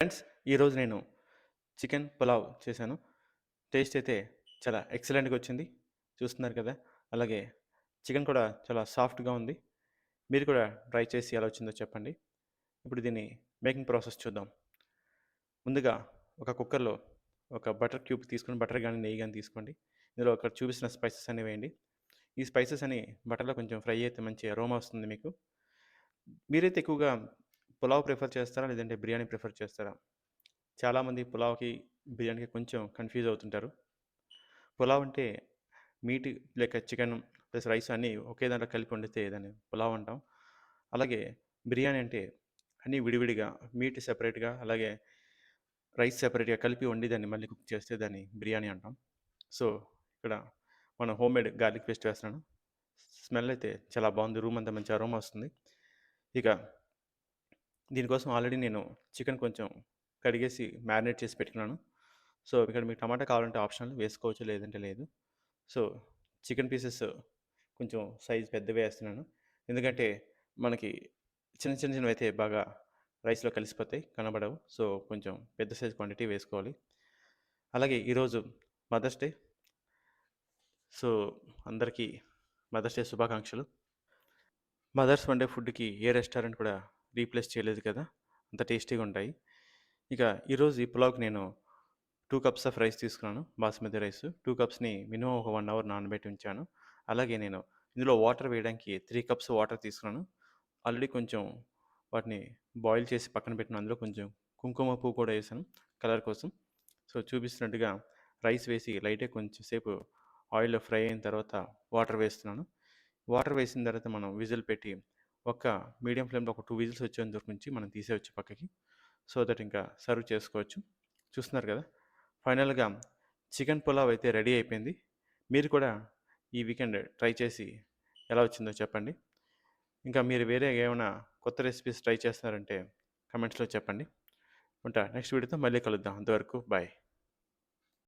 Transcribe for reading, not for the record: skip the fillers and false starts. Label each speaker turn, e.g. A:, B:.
A: Friends, ఈరోజు నేను chicken pulao చేశాను. టేస్ట్ అయితే చాలా ఎక్సలెంట్‌గా వచ్చింది. చూస్తున్నారు కదా! అలాగే చికెన్ కూడా చాలా సాఫ్ట్‌గా ఉంది. మీరు కూడా ట్రై చేసి ఎలా వచ్చిందో చెప్పండి. ఇప్పుడు దీన్ని మేకింగ్ ప్రాసెస్ చూద్దాం. ముందుగా ఒక కుక్కర్‌లో ఒక బటర్ క్యూబ్ తీసుకొని బటర్ గాని, నెయ్యి గాని తీసుకోండి. ఇందులో అక్కడ చూపిస్తున్న స్పైసెస్ అన్నీ వేయండి. ఈ స్పైసెస్ అన్ని బటర్‌లో కొంచెం ఫ్రై అయితే మంచి అరోమా వస్తుంది మీకు. మీరైతే ఎక్కువగా పులావ్ ప్రిఫర్ చేస్తారా? లేదంటే బిర్యానీ ప్రిఫర్ చేస్తారా? చాలామంది పులావ్‌కి, బిర్యానీకి కొంచెం కన్‌ఫ్యూజ్ అవుతుంటారు. పులావ్ అంటే మీట్ లేక చికెన్ ప్లస్ రైస్ అన్నీ ఒకే దాంట్లో కలిపి వండితే దాన్ని పులావ్ అంటాం. అలాగే బిర్యానీ అంటే అన్నీ విడివిడిగా మీట్ సెపరేట్‌గా అలాగే రైస్ సెపరేట్‌గా కలిపి వండి దాన్ని మళ్ళీ కుక్ చేస్తే దాన్ని బిర్యానీ అంటాం. సో, ఇక్కడ మనం హోమ్‌మేడ్ గార్లిక్ పేస్ట్ వేస్తున్నాను. స్మెల్ అయితే చాలా బాగుంది. రూమ్ అంతా మంచి అరోమా వస్తుంది. ఇక దీనికోసం ఆల్రెడీ నేను చికెన్ కొంచెం కడిగేసి మ్యారినేట్ చేసి పెట్టుకున్నాను. సో, ఇక్కడ మీకు టమాటా కావాలంటే ఆప్షనల్ వేసుకోవచ్చు, లేదంటే లేదు. సో, చికెన్ పీసెస్ కొంచెం సైజ్ పెద్దవే ఏస్తున్నాను. ఎందుకంటే, మనకి చిన్నవైతే బాగా రైస్‌లో కలిసిపోతాయి, కనబడవు. సో, కొంచెం పెద్ద సైజ్ క్వాంటిటీ వేసుకోవాలి. అలాగే ఈరోజు మదర్స్ డే. సో, అందరికీ మదర్స్ డే శుభాకాంక్షలు. మదర్స్ వండే ఫుడ్‌కి ఏ రెస్టారెంట్ కూడా రీప్లేస్ చేయలేదు కదా! అంత టేస్టీగా ఉంటాయి. ఇక ఈరోజు ఈ పులావ్‌కి నేను 2 కప్స్ ఆఫ్ రైస్ తీసుకున్నాను. బాస్మతి రైస్. 2 కప్స్‌ని మినిమమ్ ఒక 1 అవర్ నానబెట్టి ఉంచాను. అలాగే నేను ఇందులో వాటర్ వేయడానికి 3 కప్స్ వాటర్ తీసుకున్నాను. ఆల్రెడీ కొంచెం వాటిని బాయిల్ చేసి పక్కన పెట్టిన అందులో కొంచెం కుంకుమ పువ్వు కూడా ఏసాను కలర్ కోసం. సో, చూపిస్తున్నట్టుగా రైస్ వేసి లైట్‌గా కొంచెం సేపు ఆయిల్‌లో ఫ్రై అయిన తర్వాత వాటర్ వేస్తున్నాను. వాటర్ వేసిన తర్వాత మనం విజిల్ పెట్టి ఒక మీడియం ఫ్లేమ్‌లో ఒక 2 విజిల్స్ వచ్చేంత వరకు ఉంచి మనం తీసేయొచ్చు పక్కకి. సో దట్ ఇంకా సర్వ్ చేసుకోవచ్చు. చూస్తున్నారు కదా! ఫైనల్‌గా చికెన్ పులావ్ అయితే రెడీ అయిపోయింది. మీరు కూడా ఈ వీకెండ్ ట్రై చేసి ఎలా వచ్చిందో చెప్పండి. ఇంకా మీరు వేరే ఏమైనా కొత్త రెసిపీస్ ట్రై చేస్తున్నారంటే కామెంట్స్‌లో చెప్పండి. ఉంటా. నెక్స్ట్ వీడియోతో మళ్ళీ కలుద్దాం. అంతవరకు బాయ్.